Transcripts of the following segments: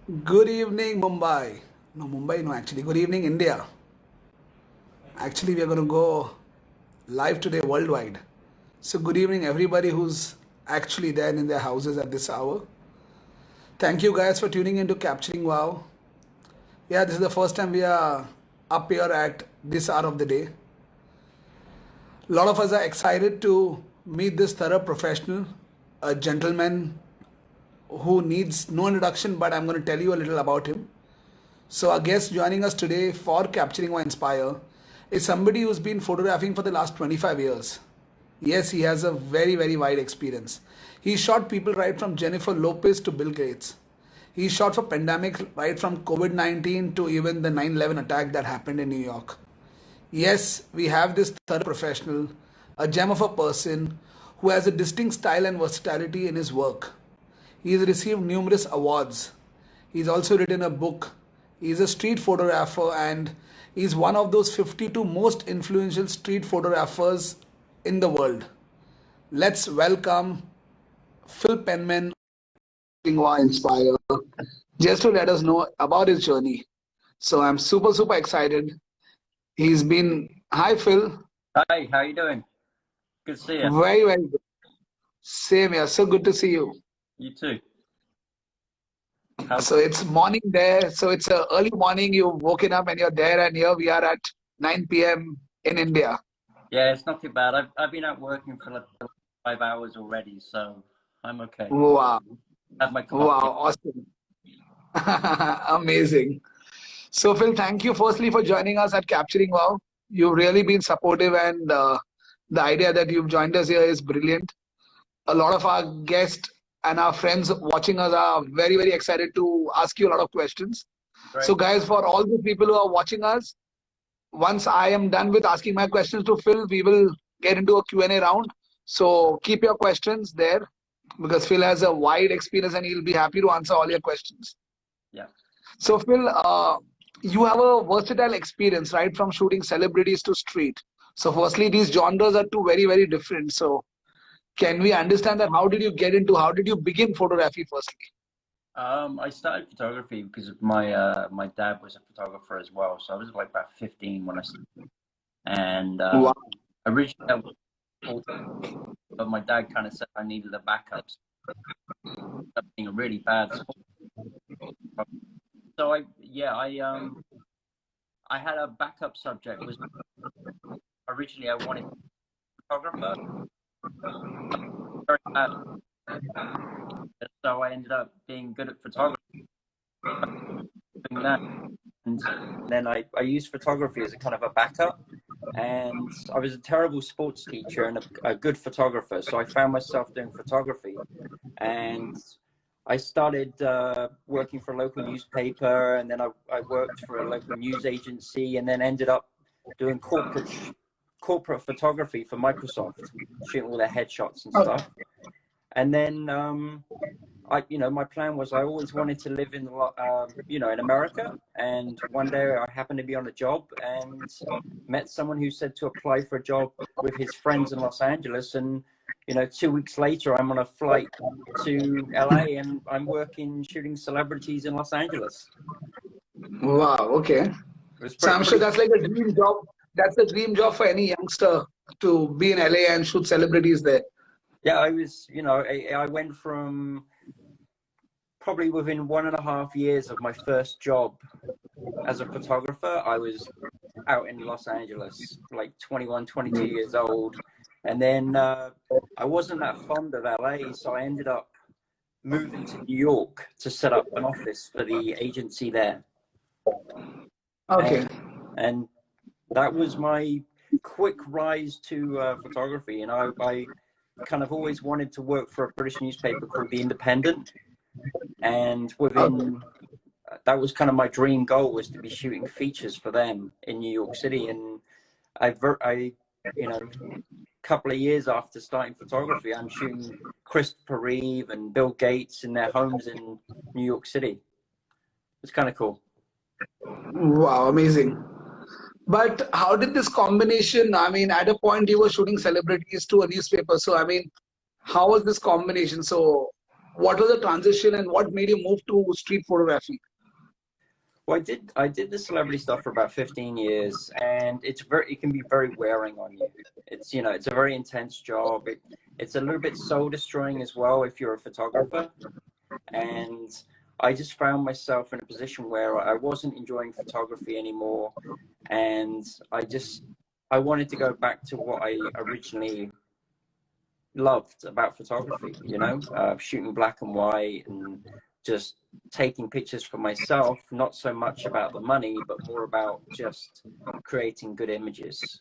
Good evening, Mumbai. No, Mumbai, no, actually. Good evening, India. Actually, we are going to go live today worldwide. So, good evening, everybody who's actually there in their houses at this hour. Thank you guys for tuning into Capturing Wow. Yeah, this is the first time we are up here at this hour of the day. A lot of us are excited to meet this thorough professional, a gentleman who needs no introduction, but I'm going to tell you a little about him. So, our guest joining us today for Capturing or Inspire is somebody who's been photographing for the last 25 years. Yes, he has a very, very wide experience. He shot people right from Jennifer Lopez to Bill Gates. He shot for pandemic right from COVID-19 to even the 9/11 attack that happened in New York. Yes, we have this third professional, a gem of a person who has a distinct style and versatility in his work. He has received numerous awards. He's also written a book. He's a street photographer and he's one of those 52 most influential street photographers in the world. Let's welcome Phil Penman, Inspire, just to let us know about his journey. So I'm super, super excited. He's been, hi Phil. Hi, how you doing? Good to see you. Very, very good. Same here. So good to see you. You too. So it's morning there. So it's a early morning. You've woken up and you're there, and here we are at 9 p.m. in India. Yeah, it's not too bad. I've been out working for like 5 hours already, so I'm okay. Wow. Have my coffee. Wow. Awesome. Amazing. So Phil, thank you firstly for joining us at Capturing Wow. You've really been supportive, and the idea that you've joined us here is brilliant. A lot of our guests and our friends watching us are very, very excited to ask you a lot of questions. Great. So guys, for all the people who are watching us, once I am done with asking my questions to Phil, we will get into a Q&A round. So keep your questions there because Phil has a wide experience and he'll be happy to answer all your questions. Yeah. So Phil, you have a versatile experience, right? From shooting celebrities to street. So firstly, these genres are two very, very different. So can we understand that? How did you begin photography firstly? I started photography because of my dad was a photographer as well. So I was like about 15 when I started. And Wow. originally I was full-time, but my dad kind of said I needed a backup. So it ended up being a really bad sport. So I had a backup subject. Was originally I wanted to be a photographer. Very bad. So I ended up being good at photography, doing that. And then I used photography as a kind of a backup. And I was a terrible sports teacher and a good photographer. So I found myself doing photography. And I started working for a local newspaper. And then I worked for a local news agency and then ended up doing corporate photography for Microsoft, shooting all their headshots and stuff. And then my plan was I always wanted to live in in America. And one day I happened to be on a job and met someone who said to apply for a job with his friends in Los Angeles. And 2 weeks later, I'm on a flight to LA and I'm working shooting celebrities in Los Angeles. Wow. Okay. So I'm sure that's like a dream job. That's a dream job for any youngster to be in LA and shoot celebrities there. Yeah, I was, I went from probably within 1.5 years of my first job as a photographer, I was out in Los Angeles, like 21, 22 years old. And then I wasn't that fond of LA, so I ended up moving to New York to set up an office for the agency there. Okay. And that was my quick rise to photography. And I kind of always wanted to work for a British newspaper called The Independent. And that was kind of my dream goal, was to be shooting features for them in New York City. And a couple of years after starting photography, I'm shooting Christopher Reeve and Bill Gates in their homes in New York City. It's kind of cool. Wow, amazing. But how did this combination, I mean, at a point you were shooting celebrities to a newspaper. So, I mean, how was this combination? So what was the transition and what made you move to street photography? Well, I did the celebrity stuff for about 15 years, and it can be very wearing on you. It's, you know, it's a very intense job. It's a little bit soul destroying as well if you're a photographer. And I just found myself in a position where I wasn't enjoying photography anymore, and I wanted to go back to what I originally loved about photography, you know, shooting black and white and just taking pictures for myself, not so much about the money, but more about just creating good images.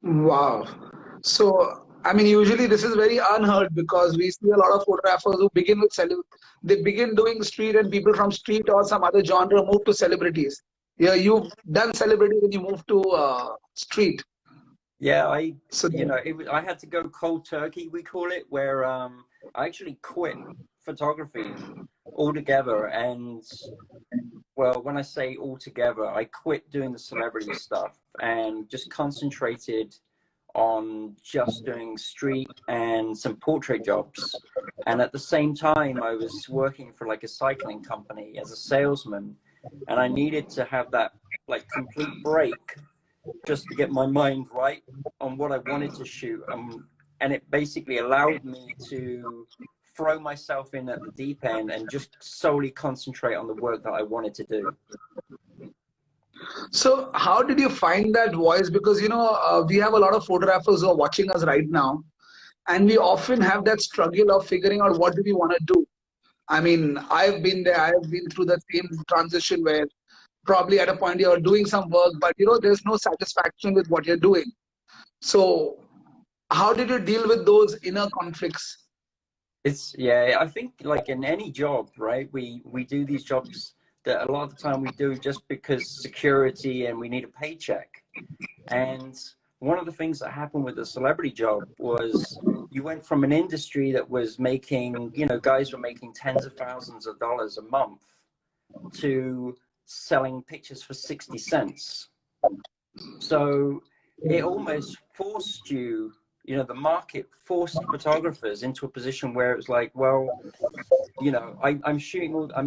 Wow. So, I mean, usually this is very unheard because we see a lot of photographers who begin with they begin doing street, and people from street or some other genre move to celebrities. Yeah, you've done celebrity when you move to street. Yeah, So, you know, I had to go cold turkey, we call it, where I actually quit photography altogether. And well, when I say altogether, I quit doing the celebrity stuff and just concentrated on just doing street and some portrait jobs. And at the same time, I was working for like a cycling company as a salesman, and I needed to have that like complete break just to get my mind right on what I wanted to shoot. And it basically allowed me to throw myself in at the deep end and just solely concentrate on the work that I wanted to do. so how did you find that voice? Because, we have a lot of photographers who are watching us right now, and we often have that struggle of figuring out what do we want to do. I mean, I've been there. I've been through the same transition where probably at a point you're doing some work, but there's no satisfaction with what you're doing. So how did you deal with those inner conflicts? Yeah, I think like in any job, right? We do these jobs that a lot of the time we do just because security and we need a paycheck. And one of the things that happened with the celebrity job was you went from an industry that was making, guys were making tens of thousands of dollars a month to selling pictures for 60 cents. So it almost forced you, the market forced photographers into a position where it was like, well, I'm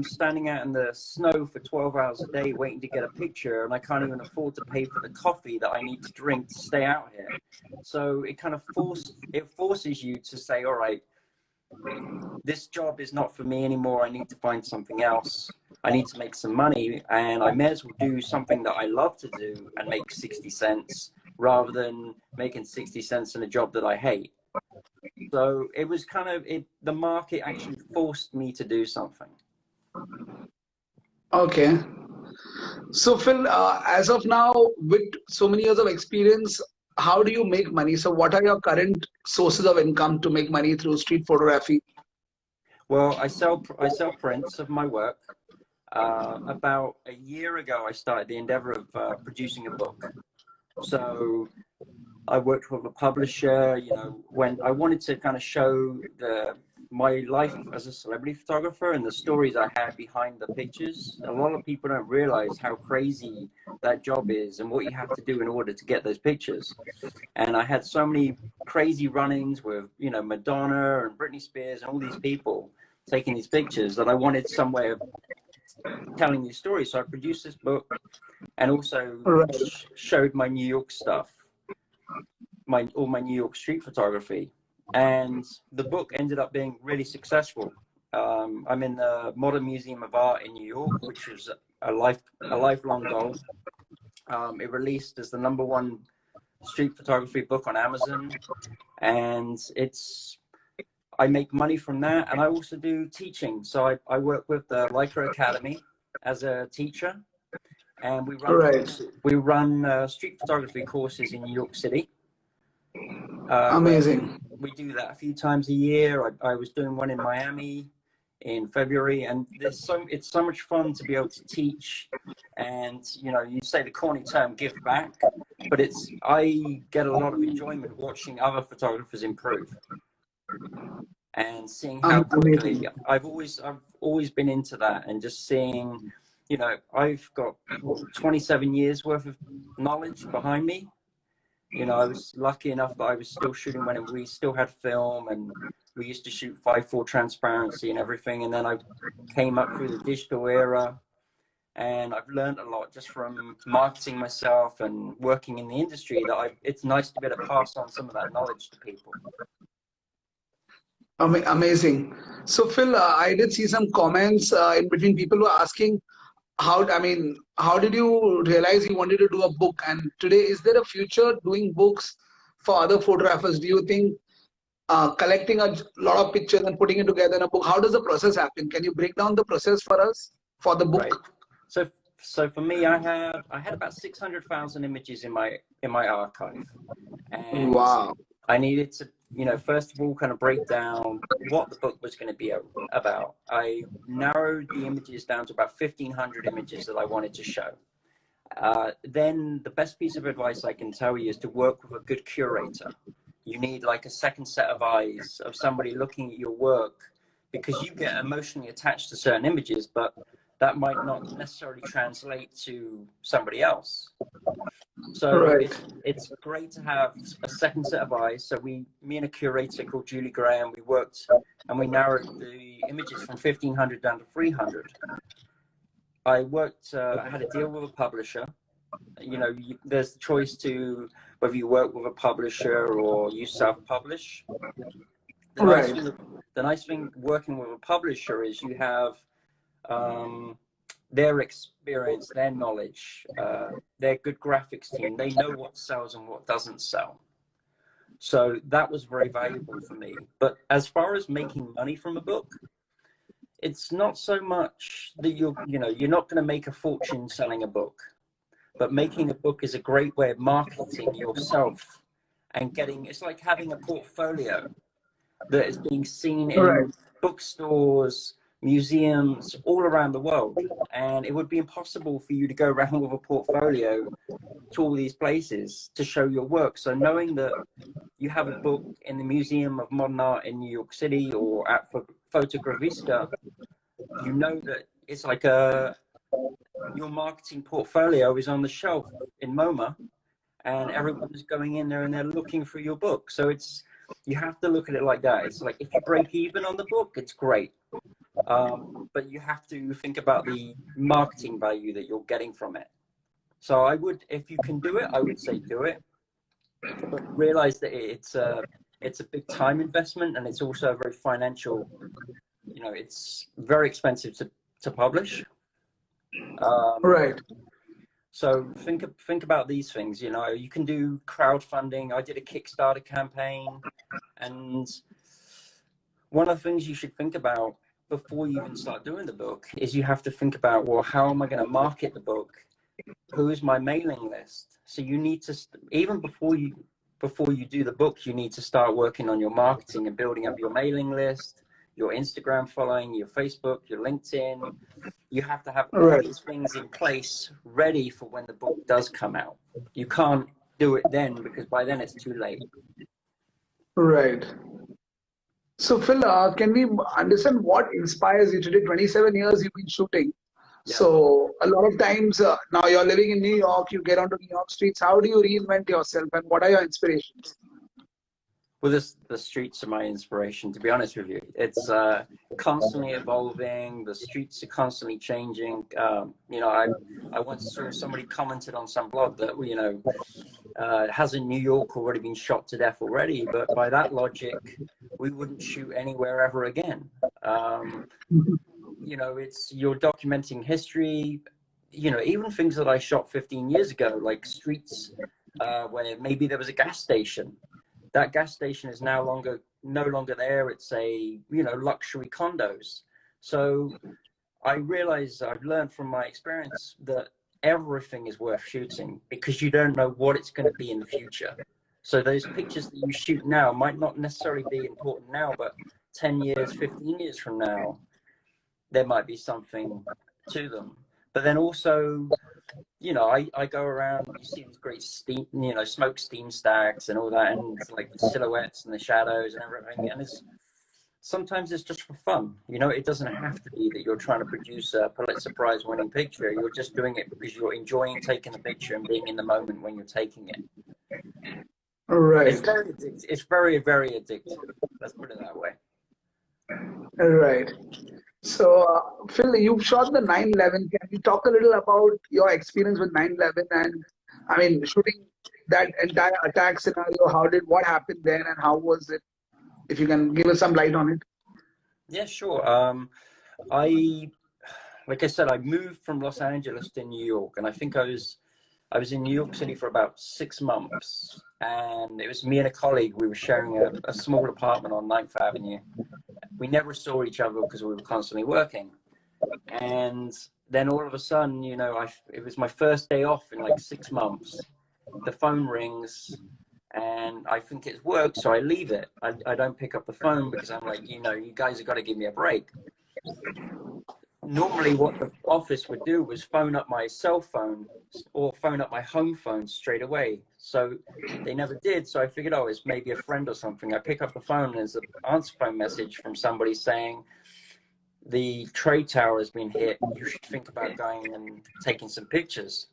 standing out in the snow for 12 hours a day waiting to get a picture, and I can't even afford to pay for the coffee that I need to drink to stay out here. So it kind of forces you to say, all right, this job is not for me anymore. I need to find something else. I need to make some money, and I may as well do something that I love to do and make 60 cents rather than making 60 cents in a job that I hate. So it was kind of the market actually forced me to do something. Okay. So Phil, as of now, with so many years of experience, how do you make money? So what are your current sources of income to make money through street photography? Well, I sell prints of my work. About a year ago, I started the endeavor of producing a book. So I worked with a publisher, when I wanted to kind of show my life as a celebrity photographer and the stories I had behind the pictures. A lot of people don't realize how crazy that job is and what you have to do in order to get those pictures. And I had so many crazy run-ins with, Madonna and Britney Spears and all these people taking these pictures that I wanted some way of telling these stories. So I produced this book and also showed my New York stuff, all my New York street photography. And the book ended up being really successful. I'm in the Modern Museum of Art in New York, which is a lifelong goal. It released as the #1 street photography book on Amazon, and I make money from that, and I also do teaching. So I work with the Leica Academy as a teacher, and we run street photography courses in New York City. Amazing. We do that a few times a year. I was doing one in Miami in February, and it's so much fun to be able to teach. And you say the corny term "give back," but I get a lot of enjoyment watching other photographers improve and seeing how quickly. I've always been into that, and just seeing, I've got 27 years worth of knowledge behind me. I was lucky enough that I was still shooting when we still had film, and We used to shoot 5:4 transparency and everything. And then I came up through the digital era, and I've learned a lot just from marketing myself and working in the industry, that it's nice to be able to pass on some of that knowledge to people. Amazing. So, Phil, I did see some comments in between. People were asking, how did you realize you wanted to do a book? And today, is there a future doing books for other photographers? Do you think collecting a lot of pictures and putting it together in a book, how does the process happen? Can you break down the process for us for the book? Right. So for me, I had about 600,000 images in my archive, and Wow. I needed to, first of all, kind of break down what the book was going to be about. I narrowed the images down to about 1,500 images that I wanted to show. Then the best piece of advice I can tell you is to work with a good curator. You need like a second set of eyes of somebody looking at your work, because you get emotionally attached to certain images, but that might not necessarily translate to somebody else. So Right. it's great to have a second set of eyes. So me and a curator called Julie Graham, we worked and we narrowed the images from 1,500 down to 300. I had a deal with a publisher. There's the choice to whether you work with a publisher or you self-publish. Right. The nice thing working with a publisher is you have their experience, their knowledge, their good graphics team. They know what sells and what doesn't sell. So that was very valuable for me. But as far as making money from a book, it's not so much that you're not going to make a fortune selling a book, but making a book is a great way of marketing yourself and it's like having a portfolio that is being seen Right. in bookstores, museums all around the world. And it would be impossible for you to go around with a portfolio to all these places to show your work. So knowing that you have a book in the Museum of Modern Art in New York City or at Photographica, you know that it's like your marketing portfolio is on the shelf in MoMA, and everyone's going in there and they're looking for your book. So you have to look at it like that. It's like, if you break even on the book, it's great. But you have to think about the marketing value that you're getting from it. So if you can do it, I would say do it, but realize that it's a big time investment, and it's also a very financial, it's very expensive to publish. Right. So think about these things. You can do crowdfunding. I did a Kickstarter campaign, and one of the things you should think about before you even start doing the book is you have to think about, well, how am I going to market the book? Who is my mailing list? So you need to, even before you do the book, you need to start working on your marketing and building up your mailing list, your Instagram following, your Facebook, your LinkedIn. You have to have all these things in place ready for when the book does come out. You can't do it then, because by then it's too late. Right. So, Phil, can we understand what inspires you today? 27 years you've been shooting. Yeah. So, a lot of times now you're living in New York, you get onto New York streets. How do you reinvent yourself, and what are your inspirations? Well, the streets are my inspiration, to be honest with you. It's constantly evolving. The streets are constantly changing. I once saw somebody commented on some blog that, hasn't New York already been shot to death already? But by that logic, we wouldn't shoot anywhere ever again. You're documenting history. Even things that I shot 15 years ago, like streets where maybe there was a gas station. That gas station is no longer there. It's luxury condos. So I realize, I've learned from my experience, that everything is worth shooting, because you don't know what it's going to be in the future. So those pictures that you shoot now might not necessarily be important now, but 10 years, 15 years from now, there might be something to them. But then also, I go around, you see these great steam, smoke steam stacks and all that, and like the silhouettes and the shadows and everything. And sometimes it's just for fun. It doesn't have to be that you're trying to produce a Pulitzer Prize winning picture. You're just doing it because you're enjoying taking the picture and being in the moment when you're taking it. Right. It's very, very addictive. Let's put it that way. Right. So, Phil, you've shot the 9/11. Can you talk a little about your experience with 9/11 and, I mean, shooting that entire attack scenario? What happened then and how was it? If you can give us some light on it. Yeah, sure. I, like I said, I moved from Los Angeles to New York, and I was in New York City for about 6 months, and it was me and a colleague. We were sharing a small apartment on Ninth Avenue. We never saw each other because we were constantly working. And then all of a sudden, it was my first day off in like 6 months. The phone rings, and I think it's work, so I leave it. I don't pick up the phone because I'm like, you guys have got to give me a break. Normally what the office would do was phone up my cell phone or phone up my home phone straight away. So they never did. So I figured, oh, it's maybe a friend or something. I pick up the phone and there's an answer phone message from somebody saying, the trade tower has been hit. You should think about going and taking some pictures.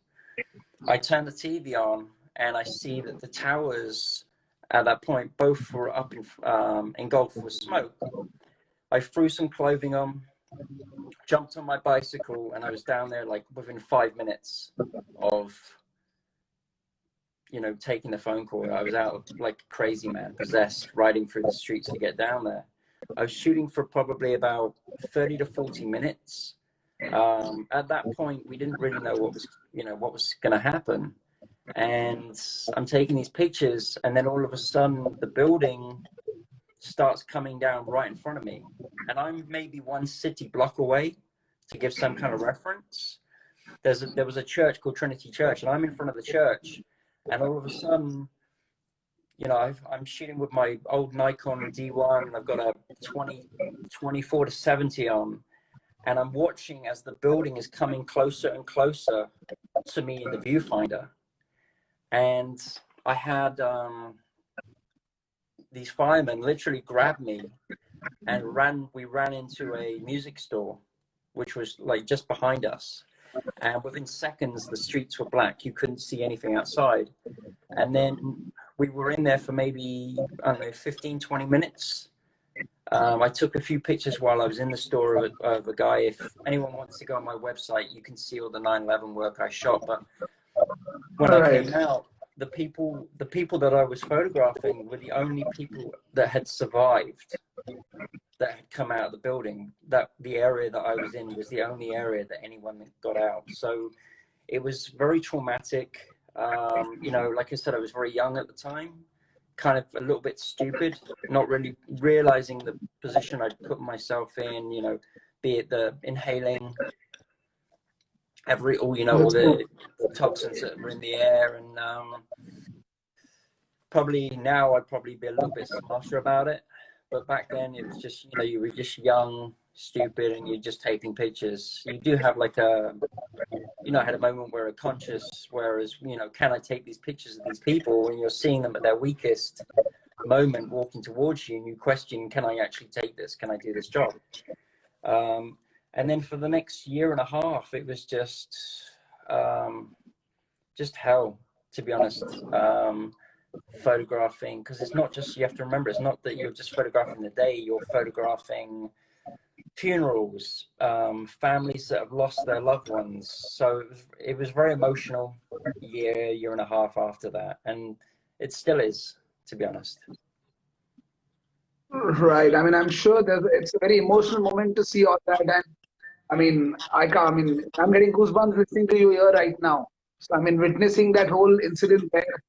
I turn the TV on and I see that the towers at that point both were up engulfed with smoke. I threw some clothing on, jumped on my bicycle, and I was down there like within 5 minutes of taking the phone call. I was out like a crazy man, possessed, riding through the streets to get down there. I was shooting for probably about 30 to 40 minutes. At that point, we didn't really know what was going to happen. And I'm taking these pictures, and then all of a sudden, the building starts coming down right in front of me. And I'm maybe one city block away. To give some kind of reference, there was a church called Trinity Church, and I'm in front of the church, and all of a sudden, I'm shooting with my old Nikon D1, and I've got a 24 to 70 on, and I'm watching as the building is coming closer and closer to me in the viewfinder. And I had these firemen literally grab me and we ran into a music store, which was like just behind us. And within seconds, the streets were black. You couldn't see anything outside. And then we were in there for maybe, I don't know, 15, 20 minutes. I took a few pictures while I was in the store of a guy. If anyone wants to go on my website, you can see all the 9/11 work I shot. But when I came out, the people that I was photographing were the only people that had survived, that had come out of the building. That the area that I was in was the only area that anyone got out. So it was very traumatic. Like I said, I was very young at the time, kind of a little bit stupid, not really realizing the position I'd put myself in, be it the inhaling all the toxins that were in the air. And probably now I'd probably be a little bit smarter about it. But back then it was just, you were just young, stupid, and you're just taking pictures. You do have like I had a moment where whereas, can I take these pictures of these people when you're seeing them at their weakest moment walking towards you, and you question, can I actually take this? Can I do this job? And then for the next year and a half, it was just hell, to be honest. Photographing, because it's not just, you have to remember, it's not that you're just photographing the day, you're photographing funerals, families that have lost their loved ones. So it was very emotional year and a half after that, and it still is, to be honest. Right. I mean, I'm sure it's a very emotional moment to see all that. And I mean, I'm getting goosebumps listening to you here right now. So, I mean, witnessing that whole incident there,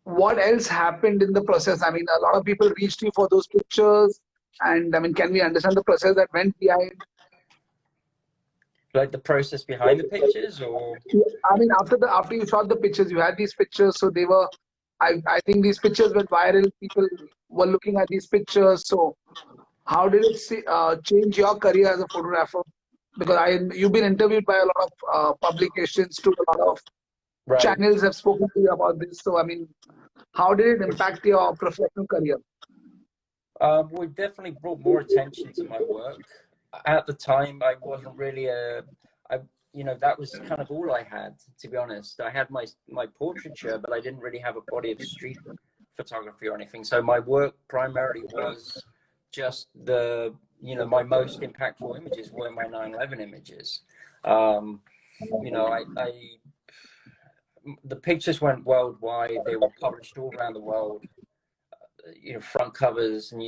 what else happened in the process? I mean, a lot of people reached you for those pictures. And I mean, can we understand the process that went behind? Like the process behind the pictures, or? I mean, after you shot the pictures, you had these pictures, so they were, I think these pictures went viral. People were looking at these pictures. So how did it change your career as a photographer? Because you've been interviewed by a lot of publications, to a lot of channels have spoken to you about this. So I mean, how did it impact your professional career? We definitely brought more attention to my work. At the time, I wasn't really that was kind of all I had, to be honest. I had my portraiture, but I didn't really have a body of street photography or anything. So my work primarily was just the, you know, my most impactful images were my 9/11 images. You know, the pictures went worldwide. They were published all around the world. You know, front covers, and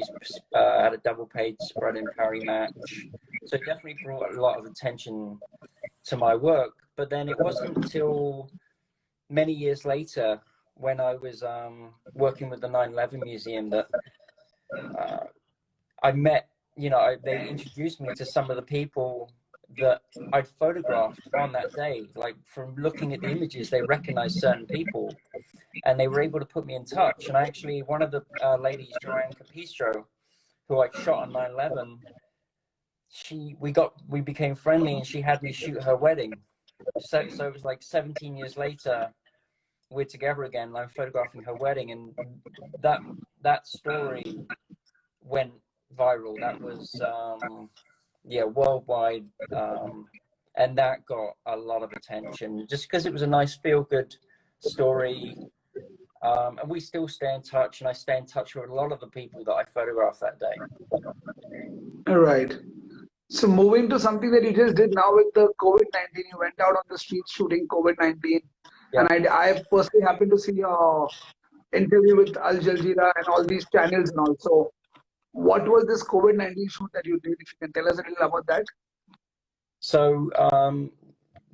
had a double page spread in Paris Match. So it definitely brought a lot of attention to my work. But then it wasn't until many years later, when I was working with the 9/11 Museum, that I met, you know, they introduced me to some of the people that I'd photographed on that day. Like, from looking at the images, they recognized certain people, and they were able to put me in touch. And actually, one of the ladies, Joanne Capistro, who I shot on 9/11, we became friendly, and she had me shoot her wedding. So it was like 17 years later, we're together again, and I'm photographing her wedding, and that story went viral. That was worldwide, and that got a lot of attention just because it was a nice feel-good story. And we still stay in touch, and I stay in touch with a lot of the people that I photographed that day. All right. So moving to something that you just did now with the COVID-19, you went out on the streets shooting COVID-19. Yeah. And I personally happened to see your interview with Al Jazeera and all these channels and also. What was this COVID-19 shoot that you did? If you can tell us a little about that. So,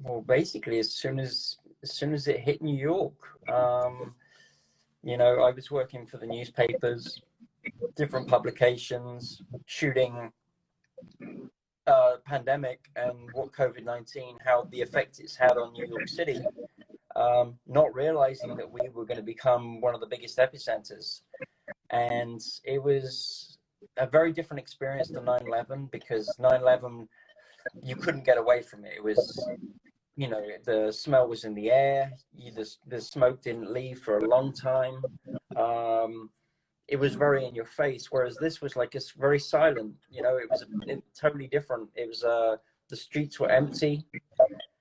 well, basically, as soon as it hit New York, you know, I was working for the newspapers, different publications, shooting pandemic and what COVID-19, how the effect it's had on New York City, not realizing that we were going to become one of the biggest epicenters. And it was a very different experience to 9/11, because 9/11, you couldn't get away from it. It was, you know, the smell was in the air. The smoke didn't leave for a long time. It was very in your face, whereas this was like, it's very silent. You know, it was totally different. It was the streets were empty.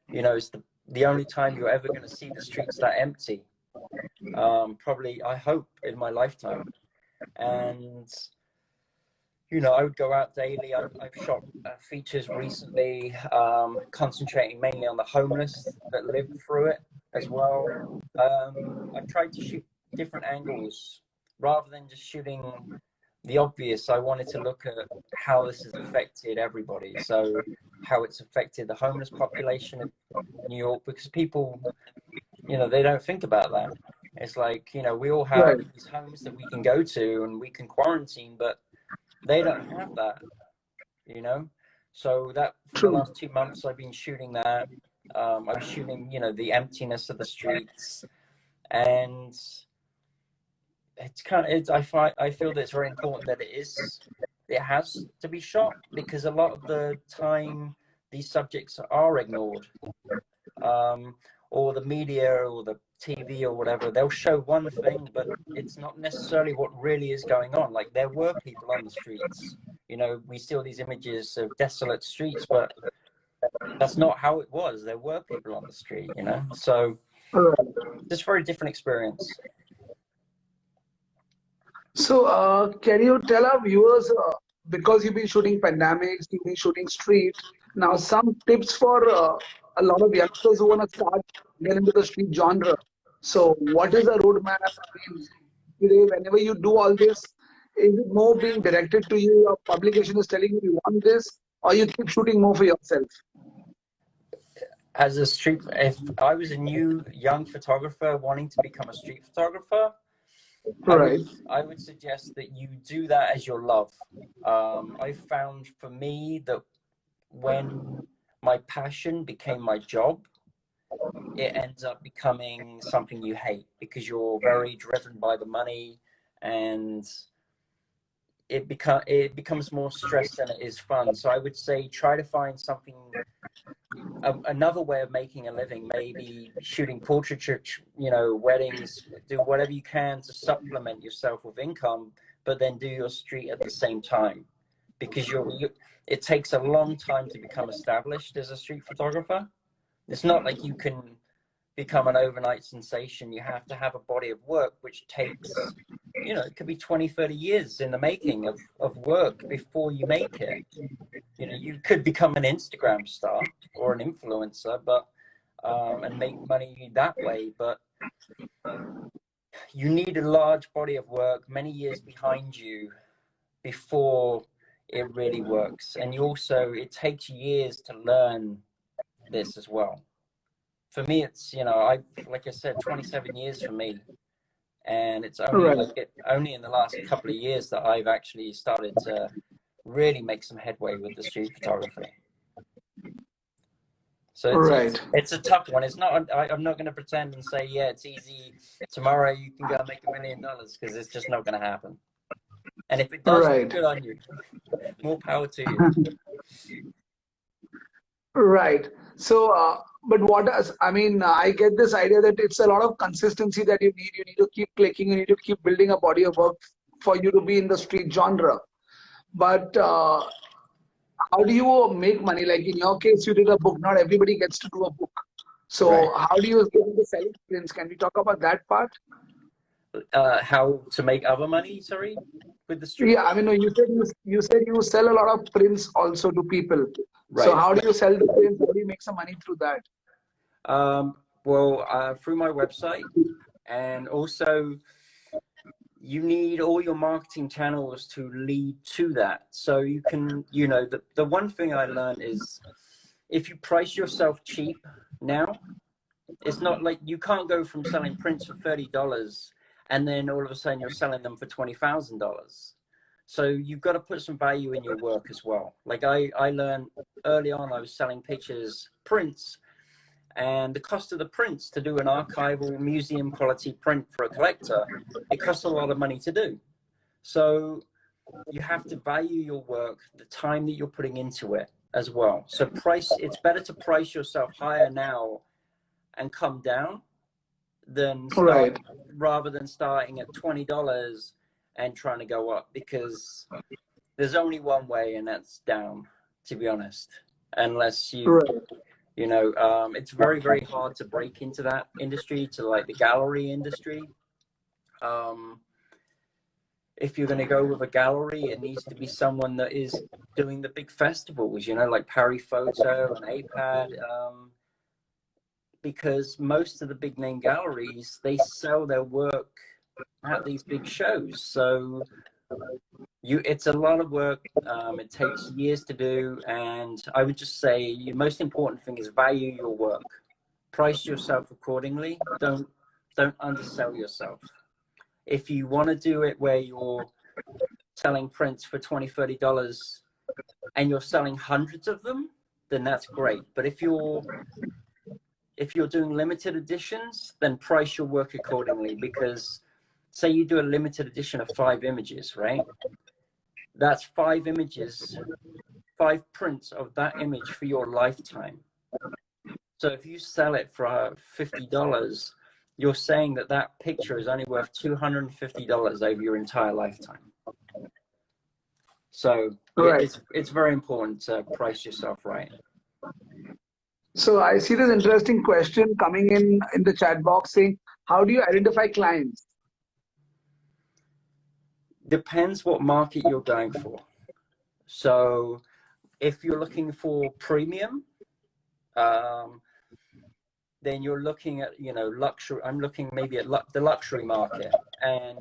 You know, it's the only time you're ever going to see the streets that empty. Probably, I hope, in my lifetime. And you know, I would go out daily. I've shot features recently, concentrating mainly on the homeless that lived through it as well. I've tried to shoot different angles rather than just shooting the obvious. I wanted to look at how this has affected everybody. So how it's affected the homeless population of New York, because people, you know, they don't think about that. It's like, you know, we all have these homes that we can go to and we can quarantine, but they don't have that, you know. So that, for the last 2 months, I've been shooting that. I was shooting, you know, the emptiness of the streets, and it's kind of, I feel that it's very important that it has to be shot, because a lot of the time these subjects are ignored, or the media or the TV or whatever, they'll show one thing, but it's not necessarily what really is going on. Like, there were people on the streets, you know, we see all these images of desolate streets, but that's not how it was. There were people on the street, you know. So just very different experience. So can you tell our viewers, because you've been shooting pandemics, you've been shooting street, now some tips for a lot of youngsters who want to start get into the street genre. So what is the roadmap? I mean, today, whenever you do all this, is it more being directed to you? Your publication is telling you want this, or you keep shooting more for yourself? As a street, if I was a young photographer wanting to become a street photographer, I would suggest that you do that as your love. I found, for me, that when my passion became my job, it ends up becoming something you hate, because you're very driven by the money, and it becomes more stress than it is fun. So I would say, try to find something, another way of making a living, maybe shooting portraiture, you know, weddings. Do whatever you can to supplement yourself with income, but then do your street at the same time, because it takes a long time to become established as a street photographer. It's not like you can become an overnight sensation. You have to have a body of work, which takes you know, it could be 20, 30 years in the making of work before you make it. You know, you could become an Instagram star or an influencer, but and make money that way. But you need a large body of work, many years behind you before it really works. And you also, it takes years to learn this as well. For me, it's, you know, like I said, 27 years for me. And it's only only in the last couple of years that I've actually started to really make some headway with the street photography. So it's a tough one. It's not. I'm not going to pretend and say, yeah, it's easy. Tomorrow you can go make $1 million, because it's just not going to happen. And if it does, good on you. More power to you. Right. So, but what does, I mean, I get this idea that it's a lot of consistency that you need. You need to keep clicking. You need to keep building a body of work for you to be in the street genre. But how do you make money? Like in your case, you did a book. Not everybody gets to do a book. So how do you get into selling prints? Can we talk about that part? How to make other money? Sorry, with the street. Yeah, I mean, you said you sell a lot of prints also to people. So how do you sell the prints? How do you make some money through that? Well, through my website, and also you need all your marketing channels to lead to that. So you can, you know, the one thing I learned is if you price yourself cheap now, it's not like you can't go from selling prints for $30 and then all of a sudden you're selling them for $20,000. So you've got to put some value in your work as well. Like I learned early on, I was selling pictures, prints, and the cost of the prints to do an archival museum quality print for a collector, it costs a lot of money to do. So you have to value your work, the time that you're putting into it as well. So it's better to price yourself higher now and come down than rather than starting at $20 and trying to go up, because there's only one way, and that's down, to be honest. Unless you you know, it's very, very hard to break into that industry, to like the gallery industry. If you're going to go with a gallery, it needs to be someone that is doing the big festivals, you know, like Paris Photo and APAD, because most of the big name galleries, they sell their work at these big shows. So it's a lot of work. It takes years to do. And I would just say the most important thing is value your work. Price yourself accordingly. Don't undersell yourself. If you want to do it where you're selling prints for $20, $30 and you're selling hundreds of them, then that's great. But if you're doing limited editions, then price your work accordingly, because say you do a limited edition of 5 images, right? That's 5 images, 5 prints of that image for your lifetime. So if you sell it for $50, you're saying that that picture is only worth $250 over your entire lifetime. So it's very important to price yourself right. So I see this interesting question coming in the chat box saying, how do you identify clients? Depends what market you're going for. So if you're looking for premium, then you're looking at, you know, luxury. I'm looking maybe at the luxury market, and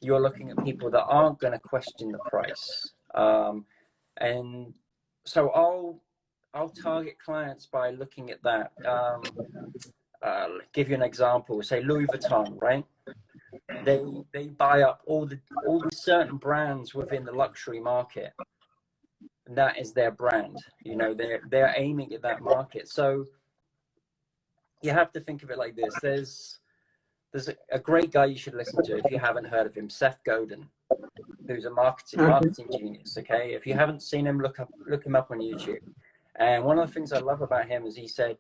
you're looking at people that aren't going to question the price. And so I'll target clients by looking at that. Give you an example. Say Louis Vuitton, right? They buy up all the certain brands within the luxury market, and that is their brand. You know, they're aiming at that market. So you have to think of it like this. There's a great guy you should listen to if you haven't heard of him, Seth Godin, who's a marketing genius. Okay, if you haven't seen him, look him up on YouTube. And one of the things I love about him is he said,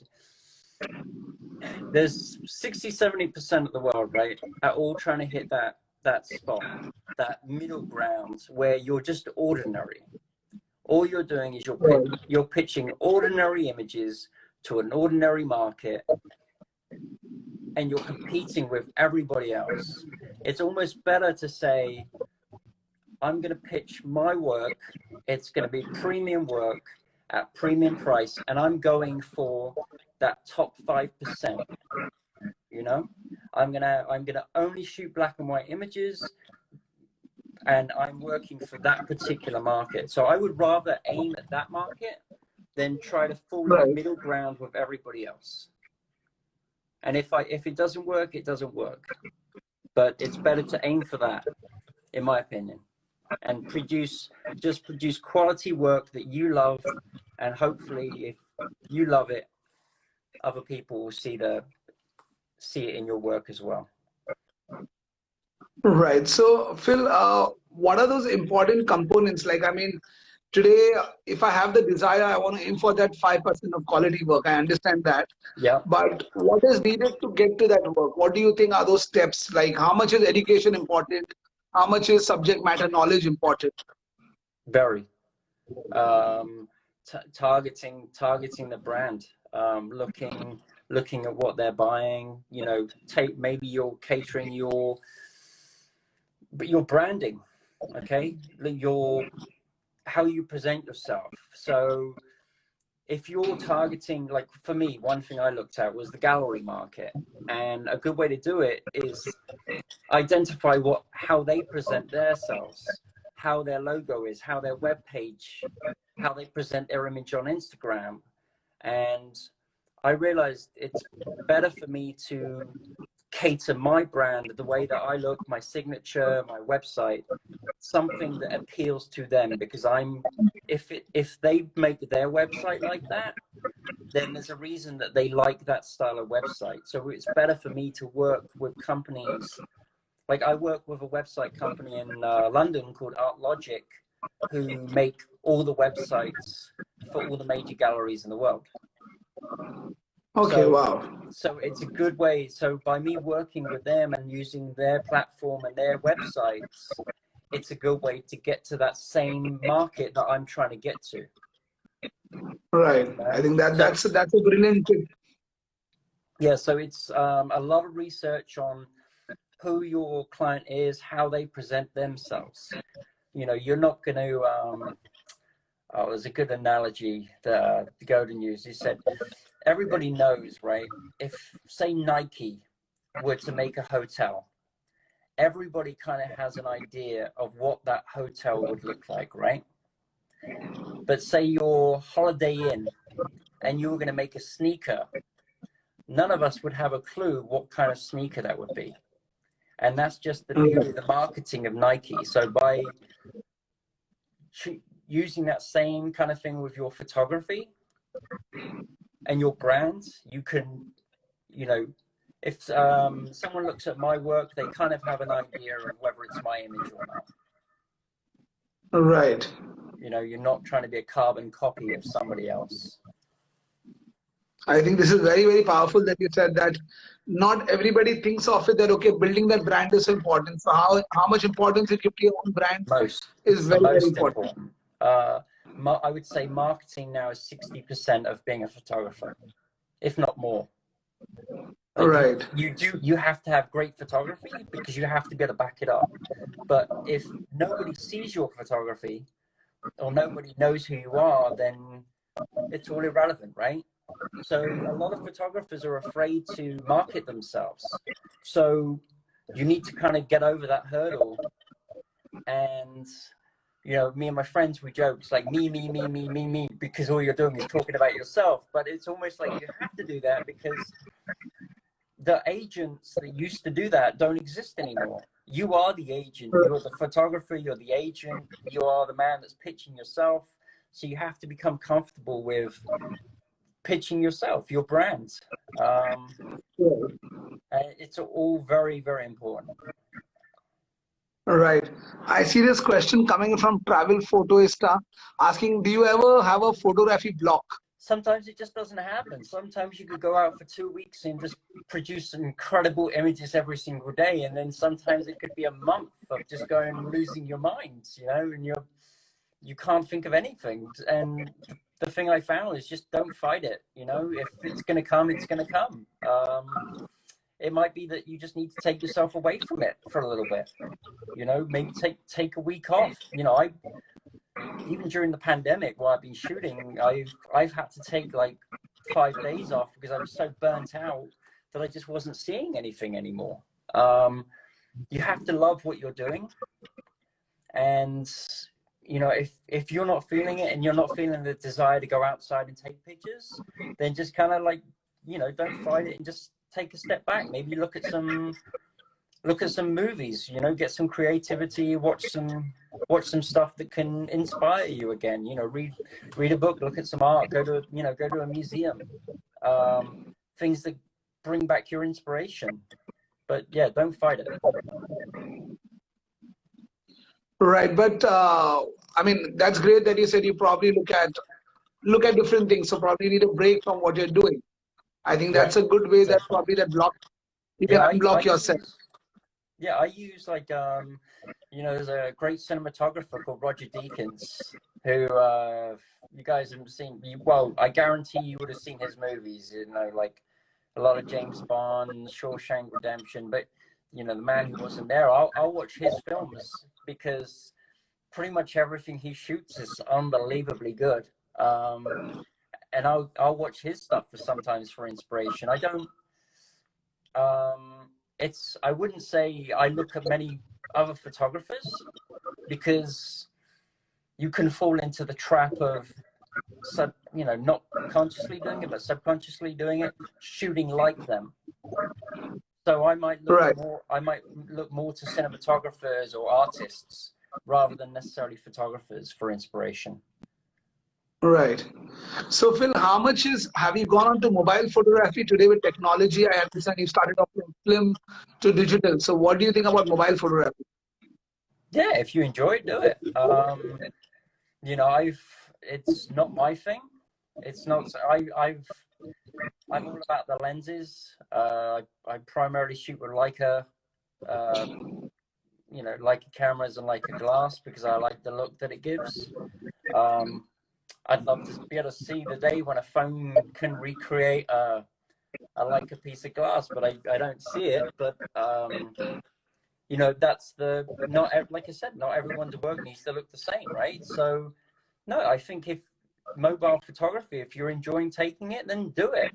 there's 60-70% of the world, right, are all trying to hit that spot, that middle ground where you're just ordinary. All you're doing is you're pitching ordinary images to an ordinary market, and you're competing with everybody else. It's almost better to say, I'm going to pitch my work. It's going to be premium work at premium price, and I'm going for that top 5%. You know, I'm gonna only shoot black and white images, and I'm working for that particular market. So I would rather aim at that market than try to fall in the middle ground with everybody else. And if it doesn't work, it doesn't work. But it's better to aim for that, in my opinion, and produce quality work that you love, and hopefully, if you love it, other people will see it in your work as well. Right. So, Phil, what are those important components? Like, I mean, today, if I have the desire, I want to aim for that 5% of quality work. I understand that. Yeah. But what is needed to get to that work? What do you think are those steps? Like, how much is education important? How much is subject matter knowledge important? Very. Targeting the brand, looking at what they're buying. You know, maybe you're catering your branding, okay? How you present yourself. So if you're targeting, like for me, one thing I looked at was the gallery market, and a good way to do it is identify how they present themselves, how their logo is, how their web page, how they present their image on Instagram. And I realized it's better for me to cater my brand, the way that I look, my signature, my website, something that appeals to them, because if they make their website like that, then there's a reason that they like that style of website. So it's better for me to work with companies. Like I work with a website company in London called Art Logic, who make all the websites for all the major galleries in the world. Okay, wow. So it's a good way. So by me working with them and using their platform and their websites, it's a good way to get to that same market that I'm trying to get to. Right. I think that's a brilliant tip. Yeah. So it's a lot of research on who your client is, how they present themselves. You know, you're not going to. There's a good analogy that Golden used. He said, everybody knows, right? If, say, Nike were to make a hotel, everybody kind of has an idea of what that hotel would look like, right? But say you're Holiday Inn and you were going to make a sneaker, none of us would have a clue what kind of sneaker that would be. And that's just the beauty of the marketing of Nike. So by using that same kind of thing with your photography and your brand, you can, you know, if someone looks at my work, they kind of have an idea of whether it's my image or not. Right. You know, you're not trying to be a carbon copy of somebody else. I think this is very, very powerful that you said that not everybody thinks of it that, okay, building that brand is important. So how much importance you give to your own brand is very, very important. I would say marketing now is 60% of being a photographer, if not more. Like right. You have to have great photography because you have to be able to back it up. But if nobody sees your photography or nobody knows who you are, then it's all irrelevant, right? So a lot of photographers are afraid to market themselves. So you need to kind of get over that hurdle. And, you know, me and my friends, we joke, it's like me, because all you're doing is talking about yourself. But it's almost like you have to do that because the agents that used to do that don't exist anymore. You are the agent, you're the photographer, you're the agent, you are the man that's pitching yourself. So you have to become comfortable with pitching yourself, your brand. It's all very, very important. Right. I see this question coming from Travel Photoista asking, do you ever have a photography block? Sometimes it just doesn't happen. Sometimes you could go out for 2 weeks and just produce incredible images every single day. And then sometimes it could be a month of just going and losing your mind, you know, and you can't think of anything. And the thing I found is just don't fight it. You know, if it's going to come, it's going to come. it might be that you just need to take yourself away from it for a little bit. You know, maybe take a week off. You know, even during the pandemic while I've been shooting, I've had to take like 5 days off because I was so burnt out that I just wasn't seeing anything anymore. You have to love what you're doing, and you know, if you're not feeling it and you're not feeling the desire to go outside and take pictures, then just kind of like, you know, don't fight it and just take a step back. Maybe look at some movies, you know, get some creativity, watch some stuff that can inspire you again. You know, read a book, look at some art, go to a museum, things that bring back your inspiration. But yeah, don't fight it. Right, but I mean, that's great that you said you probably look at different things. So probably need a break from what you're doing. I think that's a good way that probably you can unblock yourself. I use like you know, there's a great cinematographer called Roger Deakins who you guys haven't seen. Well, I guarantee you would have seen his movies. You know, like a lot of James Bond, Shawshank Redemption. But you know, the man who wasn't there, I'll watch his films because pretty much everything he shoots is unbelievably good. And I'll watch his stuff sometimes for inspiration. I don't. I wouldn't say I look at many other photographers because you can fall into the trap of, you know, not consciously doing it, but subconsciously doing it, shooting like them. So I might look more to cinematographers or artists rather than necessarily photographers for inspiration. Right. So Phil, have you gone on to mobile photography today with technology? I understand you started off from film to digital. So what do you think about mobile photography? Yeah, if you enjoy it, do it. You know, it's not my thing. It's not. I'm all about the lenses. I primarily shoot with Leica, you know, Leica cameras and Leica glass because I like the look that it gives. I'd love to be able to see the day when a phone can recreate a Leica piece of glass, but I don't see it. But you know, like I said, not everyone's work needs to look the same, right? So no, I think if mobile photography, if you're enjoying taking it, then do it.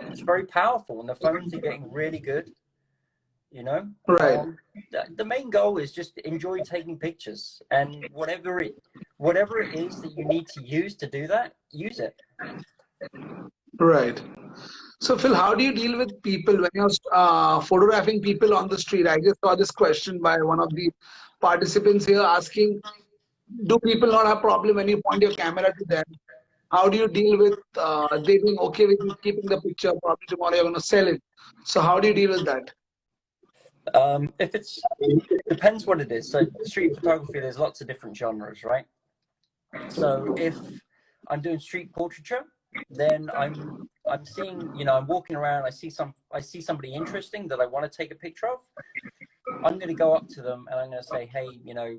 It's very powerful and the phones are getting really good, you know. Right. The main goal is just enjoy taking pictures, and whatever it is that you need to use to do that, use it. Right. So Phil, how do you deal with people when you're photographing people on the street? I just saw this question by one of the participants here asking, do people not have problem when you point your camera to them? How do you deal with they being okay with you keeping the picture? Probably tomorrow you're going to sell it. So how do you deal with that? If depends what it is. So street photography, there's lots of different genres, right? So if I'm doing street portraiture, then I'm seeing, you know, I'm walking around, I see somebody interesting that I want to take a picture of. I'm going to go up to them and I'm going to say, hey, you know,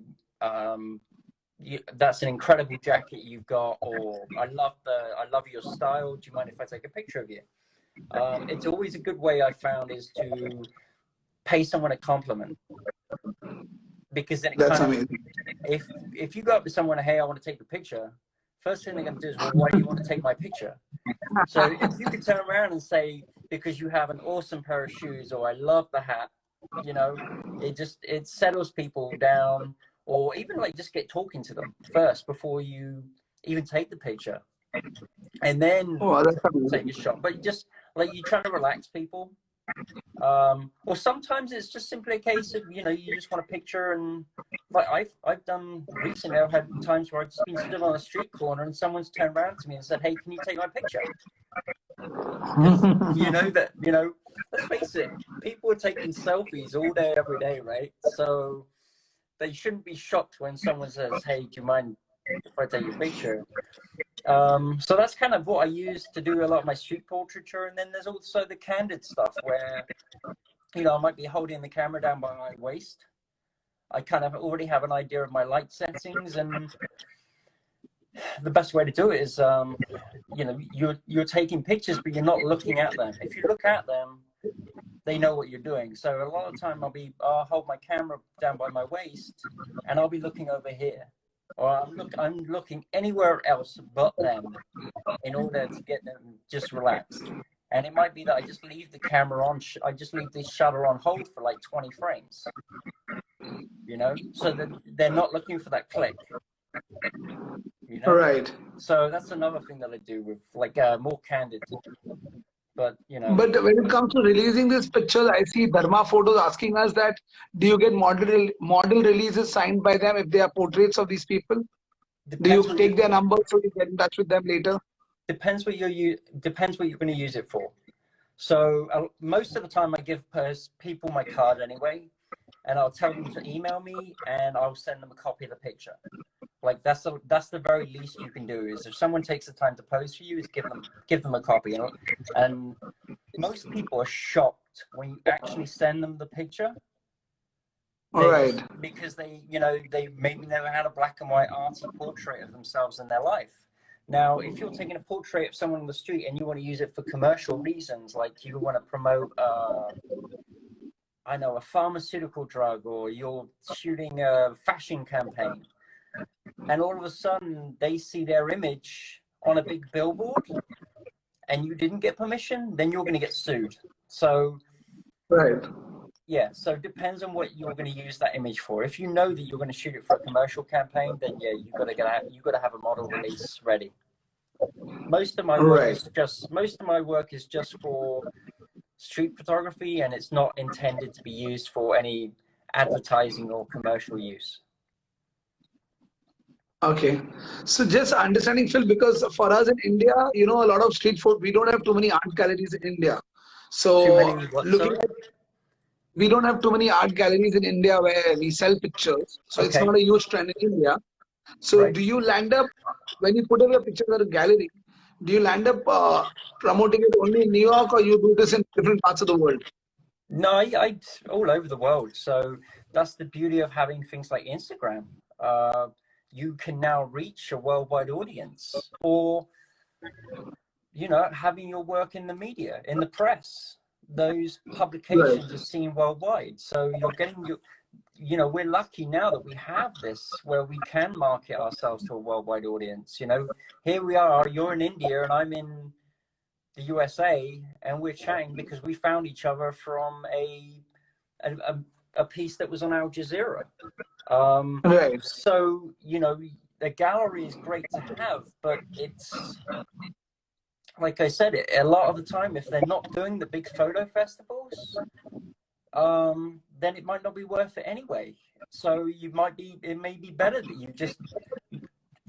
that's an incredible jacket you've got, or I love your style. Do you mind if I take a picture of you? It's always a good way I found is to pay someone a compliment, because then That's amazing. If you go up to someone, hey, I want to take a picture, first thing they're going to do is, well, why do you want to take my picture? So if you could turn around and say, because you have an awesome pair of shoes, or I love the hat, you know, it settles people down. Or even like just get talking to them first before you even take the picture, and then take a shot. But just like you're trying to relax people, or sometimes it's just simply a case of, you know, you just want a picture. And like I've done recently, I've had times where I've just been stood on a street corner and someone's turned around to me and said, hey, can you take my picture? You know, let's face it, people are taking selfies all day every day, right? So they shouldn't be shocked when someone says, hey, do you mind if I take your picture? So that's kind of what I use to do a lot of my street portraiture. And then there's also the candid stuff where, you know, I might be holding the camera down by my waist. I kind of already have an idea of my light settings, and the best way to do it is, you know, you're taking pictures, but you're not looking at them. If you look at them, they know what you're doing. So a lot of the time I'll hold my camera down by my waist and I'll be looking over here, or I'm looking anywhere else but them in order to get them just relaxed. And it might be that I just leave the camera on, I just leave the shutter on hold for like 20 frames, you know, so that they're not looking for that click, you know? Right. So that's another thing that I do with like more candid, but you know. But when it comes to releasing these pictures, I see Dharma Photos asking us that, do you get model releases signed by them if they are portraits of these people? Do you take their number so you get in touch with them later? Depends what you're going to use it for. So most of the time I give people my card anyway, and I'll tell them to email me and I'll send them a copy of the picture. Like that's the very least you can do, is if someone takes the time to pose for you, is give them a copy. And most people are shocked when you actually send them the picture. Right. Because they maybe never had a black and white arty portrait of themselves in their life. Now, if you're taking a portrait of someone on the street and you want to use it for commercial reasons, like you want to promote, a pharmaceutical drug, or you're shooting a fashion campaign, and all of a sudden they see their image on a big billboard and you didn't get permission, then you're going to get sued. So, right. Yeah, so it depends on what you're going to use that image for. If you know that you're going to shoot it for a commercial campaign, then yeah, you got to have a model release ready. Most of my work is just for street photography, and it's not intended to be used for any advertising or commercial use. Okay, so just understanding, Phil, because for us in India, a lot of street food, we don't have too many art galleries in India. So we don't have too many art galleries in India where we sell pictures. So it's not a huge trend in India. So do you land up, when you put up your pictures at a gallery, do you land up promoting it only in New York, or you do this in different parts of the world? No, I all over the world. So that's the beauty of having things like Instagram. You can now reach a worldwide audience, or, having your work in the media, in the press. Those publications are seen worldwide. So you're getting we're lucky now that we have this, where we can market ourselves to a worldwide audience. Here we are, you're in India and I'm in the USA, and we're chatting because we found each other from a piece that was on Al Jazeera. So, the gallery is great to have, but it's, like I said, a lot of the time, if they're not doing the big photo festivals, then it might not be worth it anyway. So it may be better that you just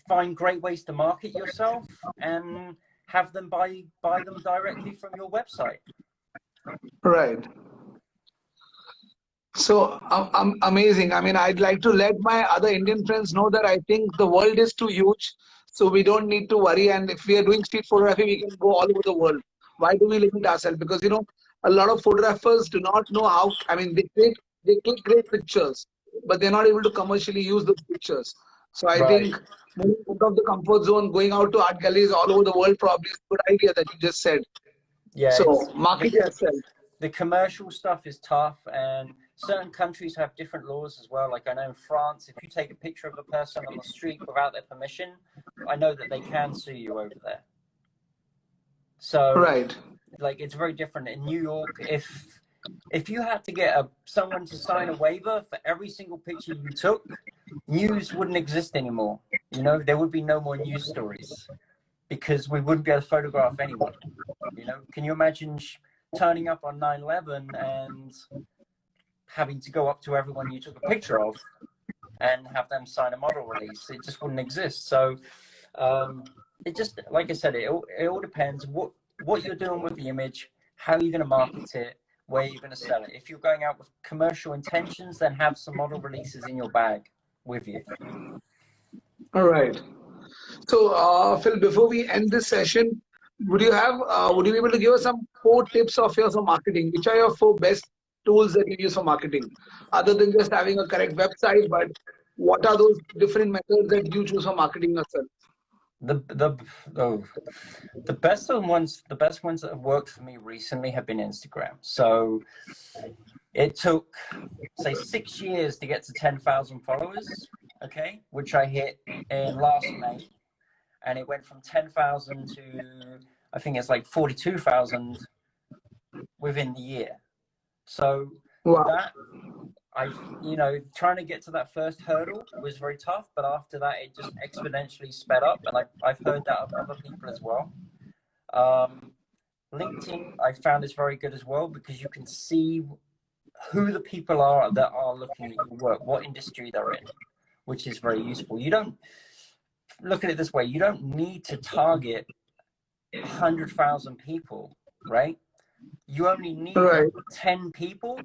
find great ways to market yourself and have them buy them directly from your website. Right. So amazing. I mean, I'd like to let my other Indian friends know that I think the world is too huge, so we don't need to worry. And if we are doing street photography, we can go all over the world. Why do we limit ourselves? Because a lot of photographers do not know how. I mean, they click great pictures, but they're not able to commercially use those pictures. So I think moving out of the comfort zone, going out to art galleries all over the world probably is a good idea that you just said. Yeah. So market yourself. The commercial stuff is tough, and certain countries have different laws as well. Like I know in France, if you take a picture of a person on the street without their permission, I know that they can sue you over there. So like it's very different in New York. If you had to get someone to sign a waiver for every single picture you took, news wouldn't exist anymore. There would be no more news stories, because we wouldn't be able to photograph anyone. Can you imagine turning up on 9/11 and having to go up to everyone you took a picture of and have them sign a model release? It just wouldn't exist. So it just, like I said, it all depends what you're doing with the image, how you're going to market it, where you're going to sell it. If you're going out with commercial intentions, then have some model releases in your bag with you. All right. So Phil, before we end this session, would you be able to give us some 4 tips of yours for marketing? Which are your 4 best tools that you use for marketing, other than just having a correct website? But what are those different methods that you choose for marketing yourself? Oh, the best ones that have worked for me recently have been Instagram. So it took, say, 6 years to get to 10,000 followers, okay, which I hit in last May, and it went from 10,000 to, I think it's like 42,000 within the year. So Wow. that, trying to get to that first hurdle was very tough, but after that, it just exponentially sped up, and I've heard that of other people as well. LinkedIn, I found is very good as well, because you can see who the people are that are looking at your work, what industry they're in, which is very useful. You don't look at it this way: you don't need to target 100,000 people, right? You only need Right. 10 people,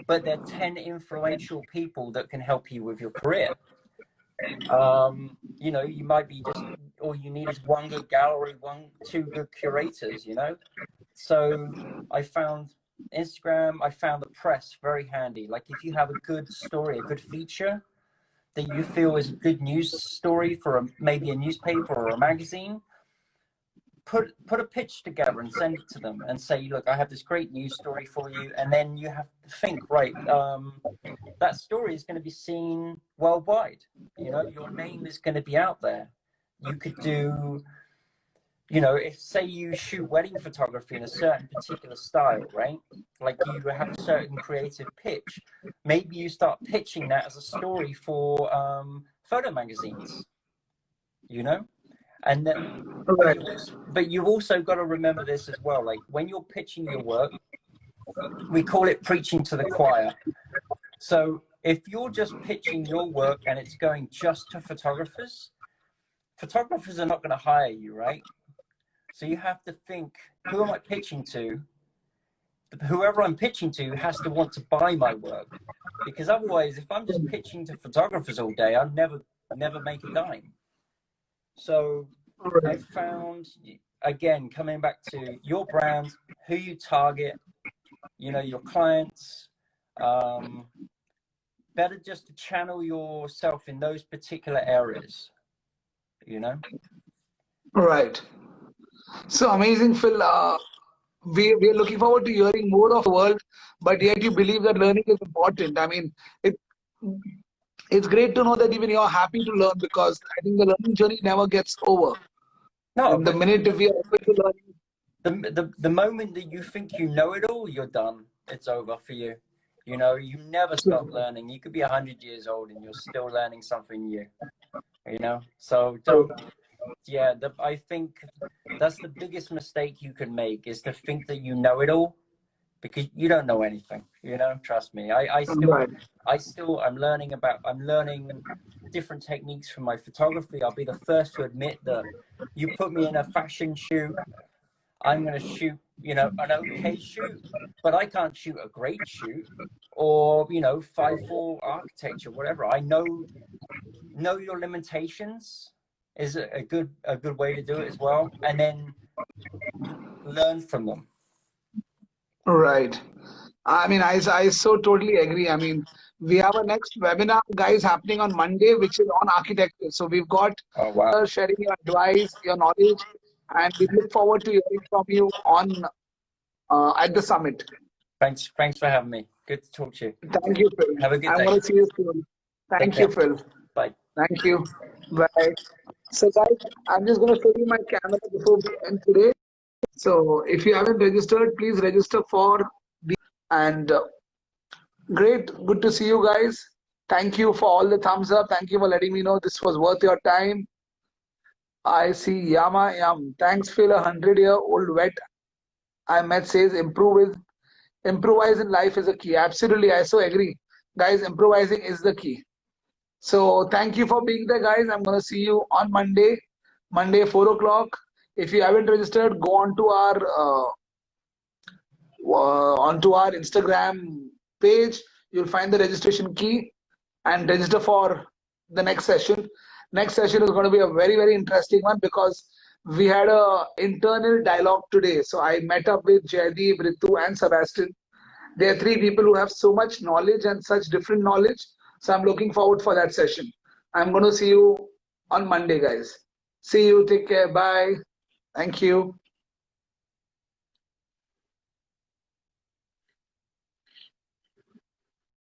but they're 10 influential people that can help you with your career. You might be just, all you need is one good gallery, two good curators, So I found Instagram, I found the press very handy. Like, if you have a good story, a good feature that you feel is a good news story for maybe a newspaper or a magazine, put a pitch together and send it to them and say, look, I have this great news story for you. And then you have to think, right, that story is going to be seen worldwide. Your name is going to be out there. You could do, if, say, you shoot wedding photography in a certain particular style, right? Like, you have a certain creative pitch. Maybe you start pitching that as a story for photo magazines, And then, Right. but you've also got to remember this as well. Like, when you're pitching your work, we call it preaching to the choir. So if you're just pitching your work and it's going just to photographers are not going to hire you, right? So you have to think, who am I pitching to? Whoever I'm pitching to has to want to buy my work, because otherwise, if I'm just pitching to photographers all day, I'll never make a dime. So I found, again, coming back to your brand, who you target, your clients, better just to channel yourself in those particular areas, Right. So amazing, Phil. We are looking forward to hearing more of the world, but yet you believe that learning is important. I mean, it it's great to know that even you're happy to learn, because I think the learning journey never gets over. No, And the but minute if we are open to learning, the moment that you think you know it all, you're done. It's over for you. You never stop learning. You could be 100 years old and you're still learning something new. So don't. Yeah, I think that's the biggest mistake you can make, is to think that you know it all, because you don't know anything. Trust me. I'm learning different techniques from my photography. I'll be the first to admit that you put me in a fashion shoot, I'm going to shoot, an okay shoot, but I can't shoot a great shoot, or 5/4 architecture, whatever. I know your limitations is a good way to do it as well, and then learn from them. right. I mean, I so totally agree. I mean, we have a next webinar, guys, happening on Monday, which is on architecture. So we've got sharing your advice, your knowledge, and we look forward to hearing from you on at the summit. Thanks for having me. Good to talk to you. Thank you, Phil. Have a good day. I'm going to see you soon. Thank you, Phil. Bye. Thank you. Bye. So, guys, I'm just going to show you my camera before we end today. So, if you haven't registered, please register for the. And great, good to see you guys. Thank you for all the thumbs up. Thank you for letting me know this was worth your time. I see Yama Yam. Thanks, Phil. 100-year-old vet I met says improvise in life is a key. Absolutely, I so agree. Guys, improvising is the key. So thank you for being there, guys. I'm going to see you on Monday, 4 o'clock. If you haven't registered, go onto our Instagram page. You'll find the registration key and register for the next session. Next session is going to be a very, very interesting one, because we had a internal dialogue today. So I met up with Jaydeep, Ritu, and Sebastian. There are 3 people who have so much knowledge and such different knowledge. So I'm looking forward for that session. I'm going to see you on Monday, guys. See you. Take care. Bye. Thank you.